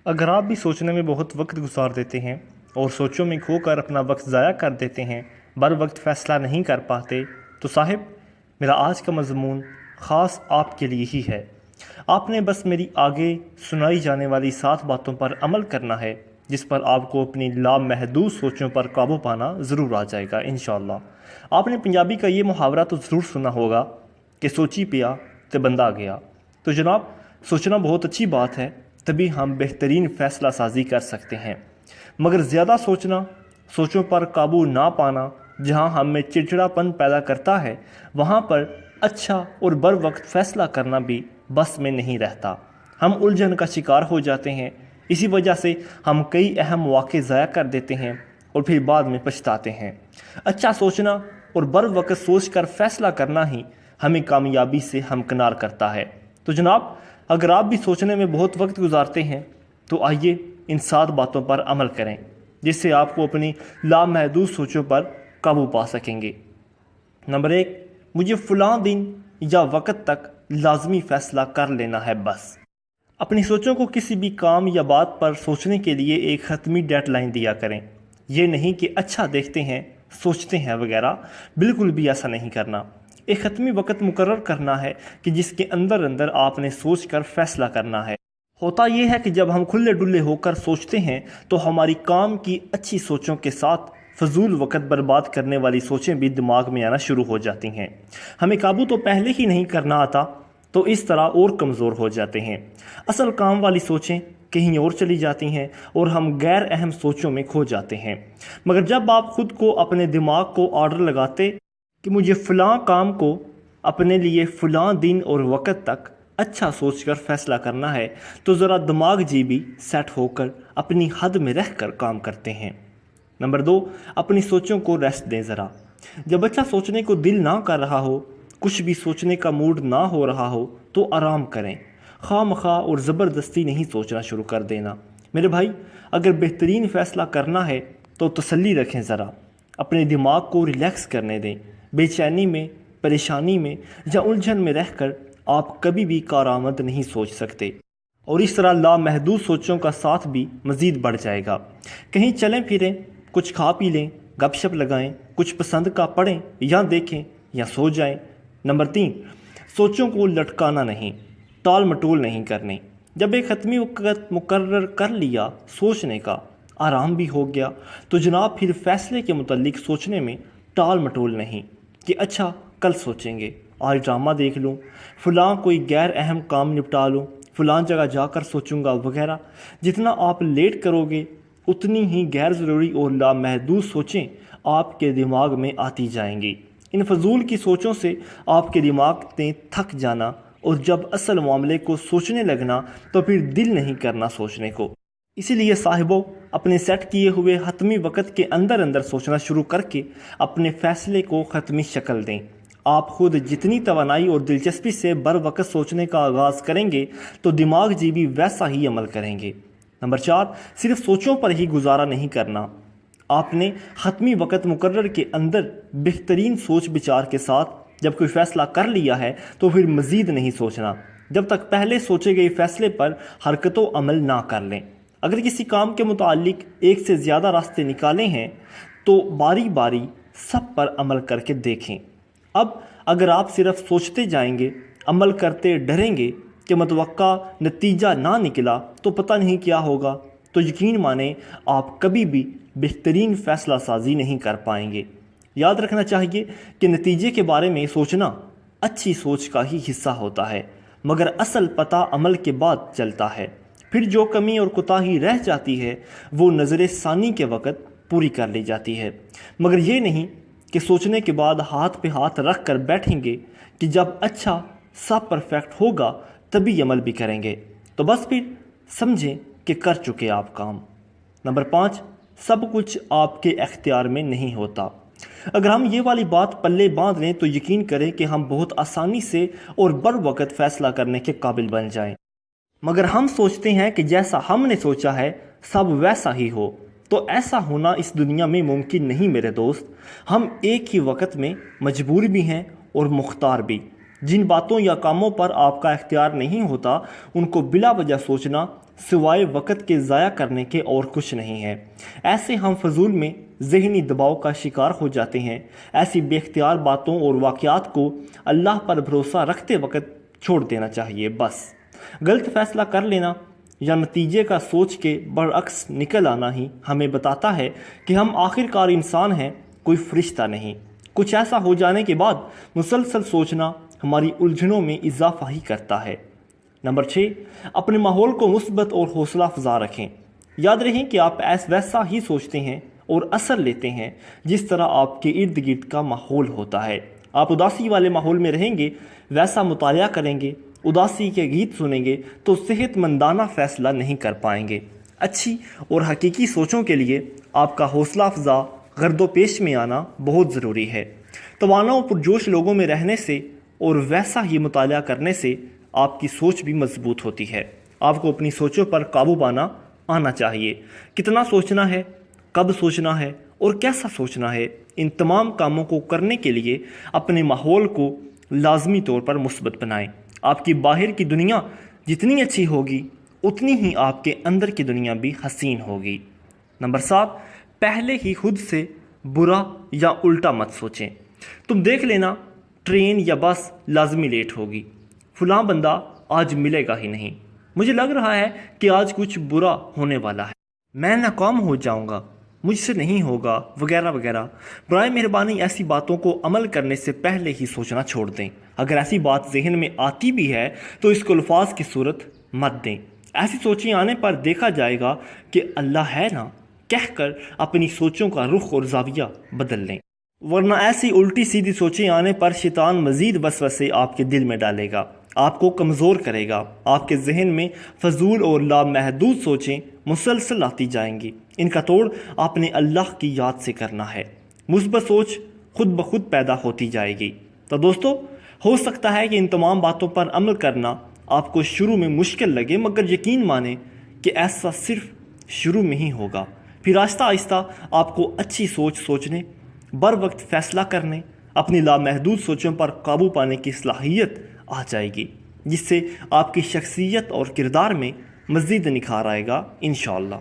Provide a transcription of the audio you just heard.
اگر آپ بھی سوچنے میں بہت وقت گزار دیتے ہیں اور سوچوں میں کھو کر اپنا وقت ضائع کر دیتے ہیں، بر وقت فیصلہ نہیں کر پاتے، تو صاحب میرا آج کا مضمون خاص آپ کے لیے ہی ہے۔ آپ نے بس میری آگے سنائی جانے والی 7 باتوں پر عمل کرنا ہے، جس پر آپ کو اپنی لامحدود سوچوں پر قابو پانا ضرور آ جائے گا انشاءاللہ۔ آپ نے پنجابی کا یہ محاورہ تو ضرور سنا ہوگا کہ سوچی پیا تے بندہ گیا۔ تو جناب، سوچنا بہت اچھی بات ہے، تبھی ہم بہترین فیصلہ سازی کر سکتے ہیں، مگر زیادہ سوچنا، سوچوں پر قابو نہ پانا جہاں ہم میں چڑچڑا پن پیدا کرتا ہے، وہاں پر اچھا اور بر وقت فیصلہ کرنا بھی بس میں نہیں رہتا۔ ہم الجھن کا شکار ہو جاتے ہیں، اسی وجہ سے ہم کئی اہم مواقع ضائع کر دیتے ہیں اور پھر بعد میں پچھتاتے ہیں۔ اچھا سوچنا اور بر وقت سوچ کر فیصلہ کرنا ہی ہمیں کامیابی سے ہمکنار کرتا ہے۔ تو جناب، اگر آپ بھی سوچنے میں بہت وقت گزارتے ہیں تو آئیے ان 7 باتوں پر عمل کریں، جس سے آپ کو اپنی لامحدود سوچوں پر قابو پا سکیں گے۔ نمبر 1، مجھے فلاں دن یا وقت تک لازمی فیصلہ کر لینا ہے بس۔ اپنی سوچوں کو کسی بھی کام یا بات پر سوچنے کے لیے ایک حتمی ڈیڈ لائن دیا کریں۔ یہ نہیں کہ اچھا دیکھتے ہیں، سوچتے ہیں وغیرہ، بالکل بھی ایسا نہیں کرنا۔ ایک حتمی وقت مقرر کرنا ہے کہ جس کے اندر آپ نے سوچ کر فیصلہ کرنا ہے۔ ہوتا یہ ہے کہ جب ہم کھلے ڈلے ہو کر سوچتے ہیں تو ہماری کام کی اچھی سوچوں کے ساتھ فضول وقت برباد کرنے والی سوچیں بھی دماغ میں آنا شروع ہو جاتی ہیں۔ ہمیں قابو تو پہلے ہی نہیں کرنا آتا، تو اس طرح اور کمزور ہو جاتے ہیں۔ اصل کام والی سوچیں کہیں اور چلی جاتی ہیں اور ہم غیر اہم سوچوں میں کھو جاتے ہیں۔ مگر جب آپ خود کو اپنے دماغ کو آرڈر لگاتے کہ مجھے فلاں کام کو اپنے لیے فلاں دن اور وقت تک اچھا سوچ کر فیصلہ کرنا ہے، تو ذرا دماغ جی بھی سیٹ ہو کر اپنی حد میں رہ کر کام کرتے ہیں۔ نمبر 2، اپنی سوچوں کو ریسٹ دیں ذرا۔ جب اچھا سوچنے کو دل نہ کر رہا ہو، کچھ بھی سوچنے کا موڈ نہ ہو رہا ہو، تو آرام کریں۔ خواہ مخواہ اور زبردستی نہیں سوچنا شروع کر دینا۔ میرے بھائی، اگر بہترین فیصلہ کرنا ہے تو تسلی رکھیں ذرا، اپنے دماغ کو ریلیکس کرنے دیں۔ بے چینی میں، پریشانی میں یا الجھن میں رہ کر آپ کبھی بھی کارآمد نہیں سوچ سکتے، اور اس طرح لامحدود سوچوں کا ساتھ بھی مزید بڑھ جائے گا۔ کہیں چلیں پھریں، کچھ کھا پی لیں، گپ شپ لگائیں، کچھ پسند کا پڑھیں یا دیکھیں یا سو جائیں۔ نمبر 3، سوچوں کو لٹکانا نہیں، ٹال مٹول نہیں کرنے۔ جب ایک حتمی وقت مقرر کر لیا سوچنے کا، آرام بھی ہو گیا، تو جناب پھر فیصلے کے متعلق سوچنے میں ٹال مٹول نہیں کہ اچھا کل سوچیں گے، آج ڈرامہ دیکھ لوں، فلاں کوئی غیر اہم کام نپٹا لوں، فلاں جگہ جا کر سوچوں گا وغیرہ۔ جتنا آپ لیٹ کرو گے، اتنی ہی غیر ضروری اور لامحدود سوچیں آپ کے دماغ میں آتی جائیں گی۔ ان فضول کی سوچوں سے آپ کے دماغ نے تھک جانا، اور جب اصل معاملے کو سوچنے لگنا تو پھر دل نہیں کرنا سوچنے کو۔ اسی لیے صاحبوں، اپنے سیٹ کیے ہوئے حتمی وقت کے اندر سوچنا شروع کر کے اپنے فیصلے کو حتمی شکل دیں۔ آپ خود جتنی توانائی اور دلچسپی سے بر وقت سوچنے کا آغاز کریں گے تو دماغ جی بھی ویسا ہی عمل کریں گے۔ نمبر 4، صرف سوچوں پر ہی گزارا نہیں کرنا۔ آپ نے حتمی وقت مقرر کے اندر بہترین سوچ بچار کے ساتھ جب کوئی فیصلہ کر لیا ہے تو پھر مزید نہیں سوچنا، جب تک پہلے سوچے گئے فیصلے پر حرکت و عمل نہ کر لیں۔ اگر کسی کام کے متعلق ایک سے زیادہ راستے نکالے ہیں تو باری باری سب پر عمل کر کے دیکھیں۔ اب اگر آپ صرف سوچتے جائیں گے، عمل کرتے ڈریں گے کہ متوقع نتیجہ نہ نکلا تو پتہ نہیں کیا ہوگا، تو یقین مانیں آپ کبھی بھی بہترین فیصلہ سازی نہیں کر پائیں گے۔ یاد رکھنا چاہیے کہ نتیجے کے بارے میں سوچنا اچھی سوچ کا ہی حصہ ہوتا ہے، مگر اصل پتہ عمل کے بعد چلتا ہے۔ پھر جو کمی اور کوتاہی رہ جاتی ہے وہ نظر ثانی کے وقت پوری کر لی جاتی ہے، مگر یہ نہیں کہ سوچنے کے بعد ہاتھ پہ ہاتھ رکھ کر بیٹھیں گے کہ جب اچھا سب پرفیکٹ ہوگا تبھی عمل بھی کریں گے، تو بس پھر سمجھیں کہ کر چکے آپ کام۔ نمبر 5، سب کچھ آپ کے اختیار میں نہیں ہوتا۔ اگر ہم یہ والی بات پلے باندھ لیں تو یقین کریں کہ ہم بہت آسانی سے اور بر وقت فیصلہ کرنے کے قابل بن جائیں، مگر ہم سوچتے ہیں کہ جیسا ہم نے سوچا ہے سب ویسا ہی ہو، تو ایسا ہونا اس دنیا میں ممکن نہیں میرے دوست۔ ہم ایک ہی وقت میں مجبور بھی ہیں اور مختار بھی۔ جن باتوں یا کاموں پر آپ کا اختیار نہیں ہوتا ان کو بلا وجہ سوچنا سوائے وقت کے ضائع کرنے کے اور کچھ نہیں ہے۔ ایسے ہم فضول میں ذہنی دباؤ کا شکار ہو جاتے ہیں۔ ایسی بے اختیار باتوں اور واقعات کو اللہ پر بھروسہ رکھتے وقت چھوڑ دینا چاہیے۔ بس غلط فیصلہ کر لینا یا نتیجے کا سوچ کے برعکس نکل آنا ہی ہمیں بتاتا ہے کہ ہم آخرکار انسان ہیں، کوئی فرشتہ نہیں۔ کچھ ایسا ہو جانے کے بعد مسلسل سوچنا ہماری الجھنوں میں اضافہ ہی کرتا ہے۔ نمبر 6، اپنے ماحول کو مثبت اور حوصلہ افزا رکھیں۔ یاد رہیں کہ آپ ویسا ہی سوچتے ہیں اور اثر لیتے ہیں جس طرح آپ کے ارد گرد کا ماحول ہوتا ہے۔ آپ اداسی والے ماحول میں رہیں گے، ویسا مطالعہ کریں گے، اداسی کے گیت سنیں گے تو صحت مندانہ فیصلہ نہیں کر پائیں گے۔ اچھی اور حقیقی سوچوں کے لیے آپ کا حوصلہ افزا گرد و پیش میں آنا بہت ضروری ہے۔ توانا و پرجوش لوگوں میں رہنے سے اور ویسا ہی مطالعہ کرنے سے آپ کی سوچ بھی مضبوط ہوتی ہے۔ آپ کو اپنی سوچوں پر قابو پانا آنا چاہیے۔ کتنا سوچنا ہے، کب سوچنا ہے اور کیسا سوچنا ہے، ان تمام کاموں کو کرنے کے لیے اپنے ماحول کو لازمی طور پر مثبت بنائیں۔ آپ کی باہر کی دنیا جتنی اچھی ہوگی اتنی ہی آپ کے اندر کی دنیا بھی حسین ہوگی۔ نمبر 7، پہلے ہی خود سے برا یا الٹا مت سوچیں۔ تم دیکھ لینا ٹرین یا بس لازمی لیٹ ہوگی، فلاں بندہ آج ملے گا ہی نہیں، مجھے لگ رہا ہے کہ آج کچھ برا ہونے والا ہے، میں ناکام ہو جاؤں گا، مجھ سے نہیں ہوگا، وغیرہ وغیرہ۔ برائے مہربانی ایسی باتوں کو عمل کرنے سے پہلے ہی سوچنا چھوڑ دیں۔ اگر ایسی بات ذہن میں آتی بھی ہے تو اس کو الفاظ کی صورت مت دیں۔ ایسی سوچیں آنے پر دیکھا جائے گا کہ اللہ ہے نا کہہ کر اپنی سوچوں کا رخ اور زاویہ بدل لیں، ورنہ ایسی الٹی سیدھی سوچیں آنے پر شیطان مزید وسوسے آپ کے دل میں ڈالے گا، آپ کو کمزور کرے گا۔ آپ کے ذہن میں فضول اور لامحدود سوچیں مسلسل آتی جائیں گی۔ ان کا توڑ آپ نے اللہ کی یاد سے کرنا ہے۔ مثبت سوچ خود بخود پیدا ہوتی جائے گی۔ تو دوستو، ہو سکتا ہے کہ ان تمام باتوں پر عمل کرنا آپ کو شروع میں مشکل لگے، مگر یقین مانیں کہ ایسا صرف شروع میں ہی ہوگا۔ پھر آہستہ آہستہ آپ کو اچھی سوچ سوچنے، بر وقت فیصلہ کرنے، اپنی لامحدود سوچوں پر قابو پانے کی صلاحیت آ جائے گی، جس سے آپ کی شخصیت اور کردار میں مزید نکھار آئے گا انشاءاللہ۔